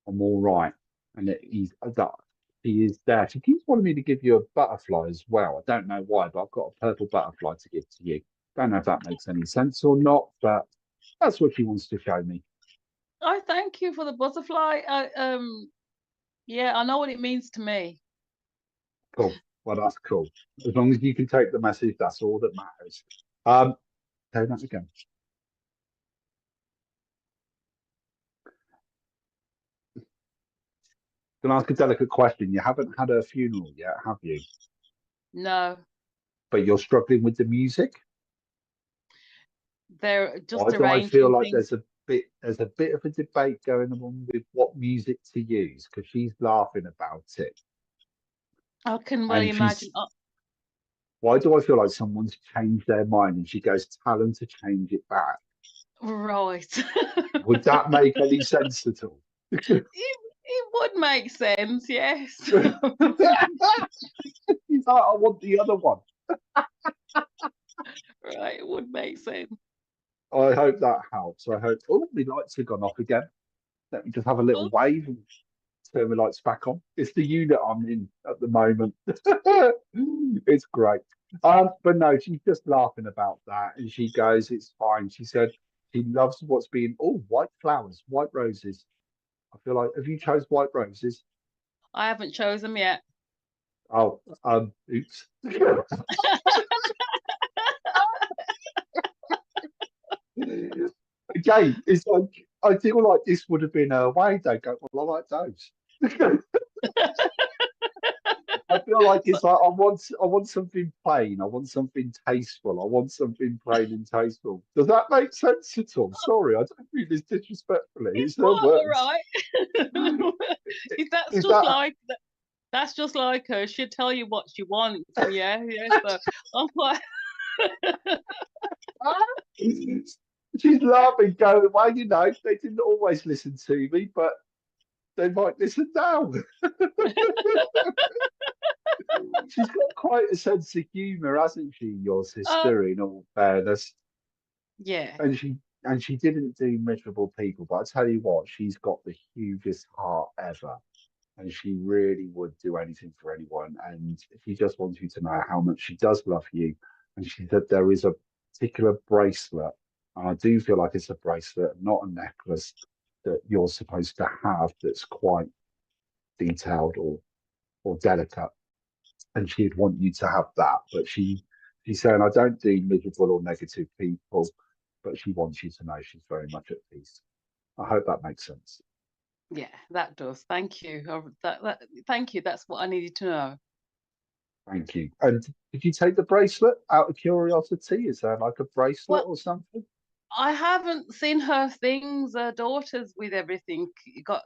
I'm all right. And that he is there. She keeps wanting me to give you a butterfly as well. I don't know why, but I've got a purple butterfly to give to you. Don't know if that makes any sense or not, but that's what she wants to show me. I thank you for the butterfly. Yeah, I know what it means to me. Cool. Well, that's cool. As long as you can take the message, that's all that matters. Say that again. Can I ask a delicate question? You haven't had a funeral yet, have you? No, But you're struggling with the music? they're Why just do I feel arranging like things. there's a bit of a debate going on with what music to use? Because she's laughing about it. I can well And imagine. Oh, why do I feel like someone's changed their mind? And she goes, tell them to change it back. right. Would that make any sense at all? It would make sense, yes. She's like, I want the other one. Right, it would make sense. I hope that helps. I hope. Oh, my lights have gone off again. Let me just have a little Oh, wave and turn the lights back on. It's the unit I'm in at the moment. It's great. But no, she's just laughing about that, and she goes, "It's fine." She said she loves what's being. Oh, white flowers, white roses. I feel like have you chose white roses? I haven't chosen yet. Oh, oops. Again, it's like I feel like this would have been a way they go. Well, I like those. I feel like it's like I want something plain. I want something tasteful. I want something plain and tasteful. Does that make sense at all? Sorry, I don't mean this disrespectfully. It's It's her quite all words. right. That's Is just that like that's just like her. She'll tell you what she wants. Yeah, yeah. So I'm quite. she's laughing, going, well, you know, they didn't always listen to me, but they might listen now. She's got quite a sense of humour, hasn't she, your Uh, sister, in all fairness? yeah, And she didn't do miserable people, but I tell you what, she's got the hugest heart ever. And she really would do anything for anyone. And she just wants you to know how much she does love you. And she said there is a particular bracelet, and I do feel like it's a bracelet, not a necklace, that you're supposed to have that's quite detailed or delicate. And she'd want you to have that. But she's saying, I don't do miserable or negative people, but she wants you to know she's very much at peace. I hope that makes sense. yeah, that does. Thank you. Thank you. That's what I needed to know. Thank you. And did you take the bracelet out of curiosity? Is there like a bracelet Well, or something? I haven't seen her things. Her daughter's with everything.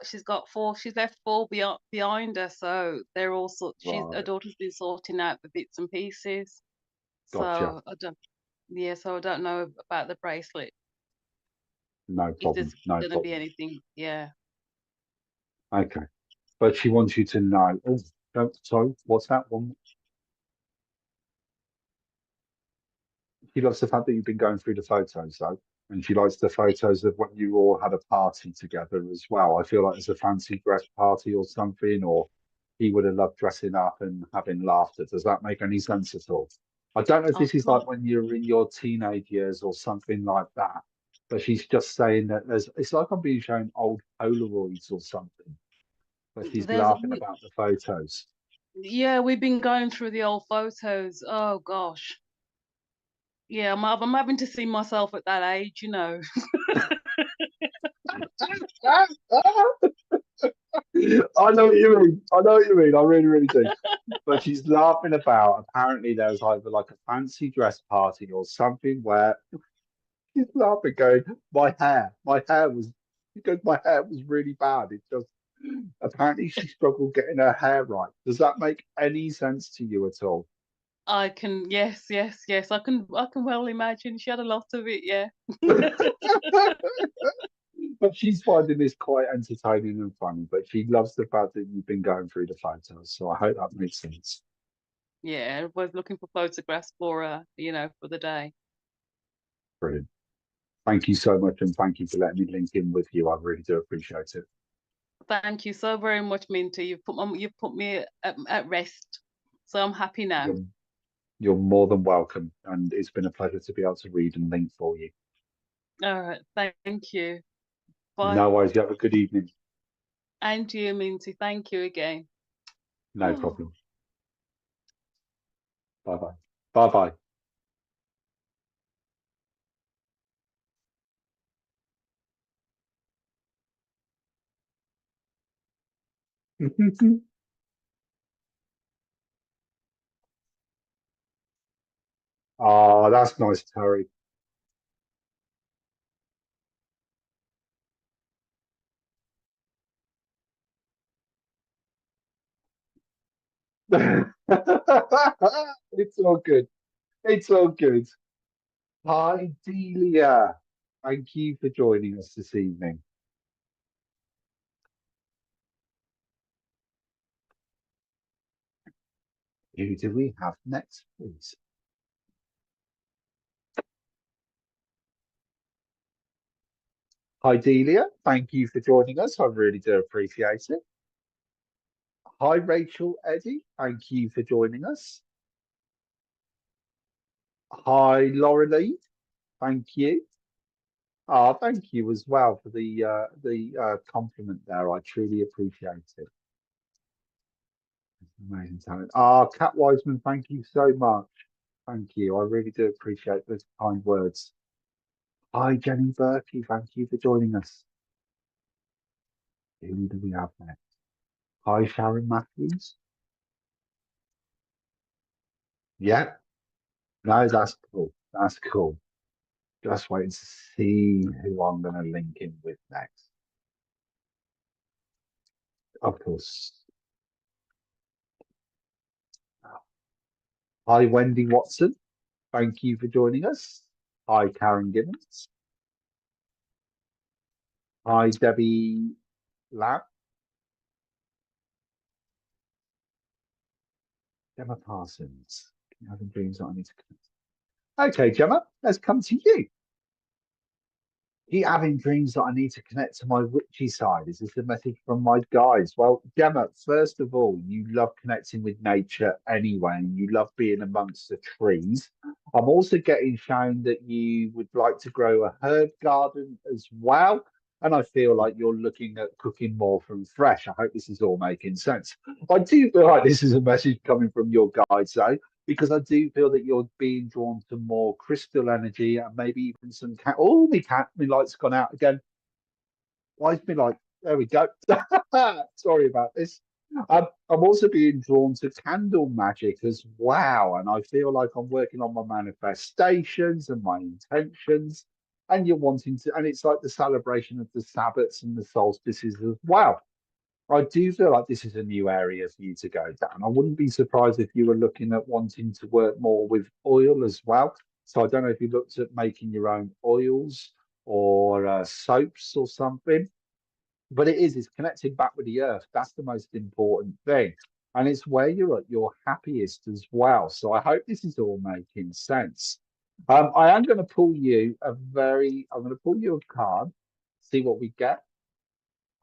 She's left four behind her, so they're all her Right, daughter's been sorting out the bits and pieces. gotcha. So so I don't know about the bracelet. No If problem. there's No gonna be problem. anything, yeah. Okay. But she wants you to know. Oh, sorry, what's that one? She loves the fact that you've been going through the photos, though. And she likes the photos of when you all had a party together as well. I feel like it's a fancy dress party or something, or he would have loved dressing up and having laughter. Does that make any sense at all? I don't know if I this is can't. like when you're in your teenage years or something like that, but she's just saying that it's like I'm being shown old Polaroids or something, but she's There's laughing about the photos. Yeah, we've been going through the old photos. Oh gosh. Yeah, I'm having to see myself at that age, you know. I know what you mean. I know what you mean. I really, really do. But she's laughing about. Apparently, there was either like a fancy dress party or something where she's laughing, going, my hair was, because my hair was really bad. It just apparently she struggled getting her hair right. Does that make any sense to you at all? I can, yes, yes, yes. I can well imagine she had a lot of it, yeah. But she's finding this quite entertaining and funny. But she loves the fact that you've been going through the photos. So I hope that makes sense. Yeah, everybody's looking for photographs for for the day. Brilliant. Thank you so much, and thank you for letting me link in with you. I really do appreciate it. Thank you so very much, Minty. You've put me at rest. So I'm happy now. You're more than welcome, and it's been a pleasure to be able to read and link for you. All right, thank you. Bye. No worries. You have a good evening. And you, Minty. Thank you again. No problem. Bye bye. Bye bye. Oh, that's nice, Terry. It's all good. It's all good. Hi, Delia. Thank you for joining us this evening. Who do we have next, please? Hi, Delia. Thank you for joining us. I really do appreciate it. Hi, Rachel Eddy. Thank you for joining us. Hi, Laura Lee. Thank you. Ah, thank you as well for the compliment there. I truly appreciate it. Amazing talent. Ah, Kat Wiseman, thank you so much. Thank you. I really do appreciate those kind words. Hi, Jenny Berkey. Thank you for joining us. Who do we have next? Hi, Sharon Matthews. Yeah, no, that's cool. That's cool. Just waiting to see who I'm going to link in with next. Of course. Hi, Wendy Watson. Thank you for joining us. Hi, Karen Gibbons. Hi, Debbie Lab. Gemma Parsons. Having dreams that I need to connect. Okay, Gemma, let's come to you. Keep having dreams that I need to connect to my witchy side. Is this a message from my guides? Well, Gemma, first of all, you love connecting with nature anyway, and you love being amongst the trees. I'm also getting shown that you would like to grow a herb garden as well. And I feel like you're looking at cooking more from fresh. I hope this is all making sense. I do feel like this is a message coming from your guides, though, because I do feel that you're being drawn to more crystal energy and maybe even some cat. Oh, my light's gone out again. Why is my light? There we go. Sorry about this. I'm also being drawn to candle magic as well. And I feel like I'm working on my manifestations and my intentions. And you're wanting to, and it's like the celebration of the Sabbats and the solstices as well. I do feel like this is a new area for you to go down. I wouldn't be surprised if you were looking at wanting to work more with oil as well. So I don't know if you looked at making your own oils or soaps or something, but it's connecting back with the earth. That's the most important thing. And it's where you're at your happiest as well. So I hope this is all making sense. I am going to pull you I'm going to pull you a card, see what we get.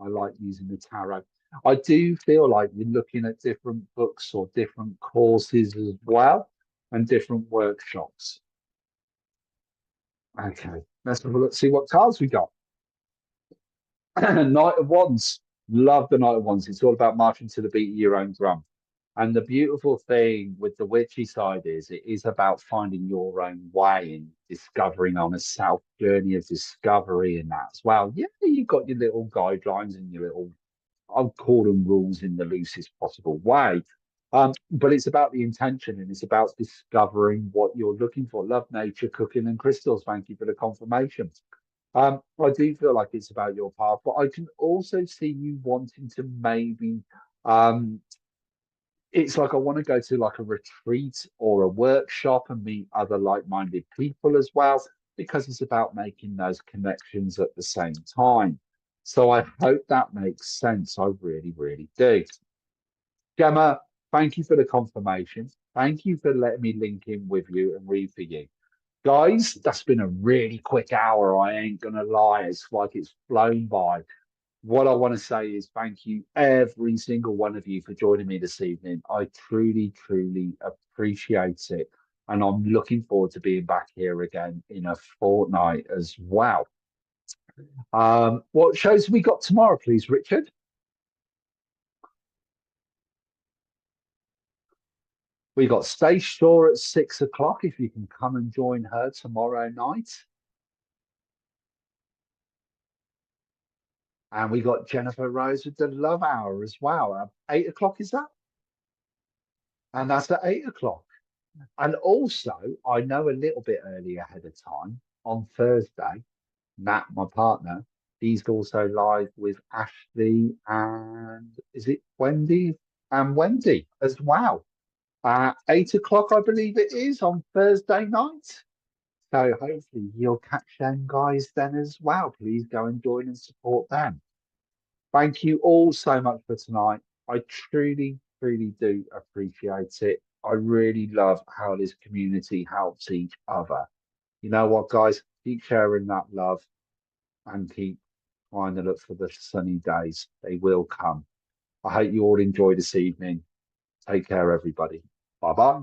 I like using the tarot. I do feel like you're looking at different books or different courses as well and different workshops. Okay, let's have a look, see what cards we got. Knight of Wands. Love the Knight of Wands. It's all about marching to the beat of your own drum. And the beautiful thing with the witchy side is it is about finding your own way and discovering on a self journey of discovery and that as well. Yeah, you've got your little guidelines and your little, I'll call them rules in the loosest possible way. But it's about the intention and it's about discovering what you're looking for. Love, nature, cooking, and crystals. Thank you for the confirmation. I do feel like it's about your path, but I can also see you wanting to maybe it's like I want to go to like a retreat or a workshop and meet other like-minded people as well, because it's about making those connections at the same time. So I hope that makes sense. I really, really do. Gemma, thank you for the confirmation. Thank you for letting me link in with you and read for you. Guys, that's been a really quick hour. I ain't gonna lie. It's like it's flown by. What I want to say is thank you, every single one of you, for joining me this evening. I truly, truly appreciate it. And I'm looking forward to being back here again in a fortnight as well. What shows have we got tomorrow, please, Richard? We got Stay Shore at 6 o'clock, if you can come and join her tomorrow night. And we got Jennifer Rose with the Love Hour as well. 8 o'clock, is that? And that's at 8 o'clock. And also, I know a little bit early ahead of time on Thursday, Nat, my partner, he's also live with Ashley and is it Wendy and Wendy as well. 8 o'clock, I believe it is, on Thursday night. So hopefully you'll catch them guys then as well. Please go and join and support them. Thank you all so much for tonight. I truly, truly do appreciate it. I really love how this community helps each other. You know what, guys? Keep sharing that love and keep trying to look for the sunny days. They will come. I hope you all enjoy this evening. Take care, everybody. Bye-bye.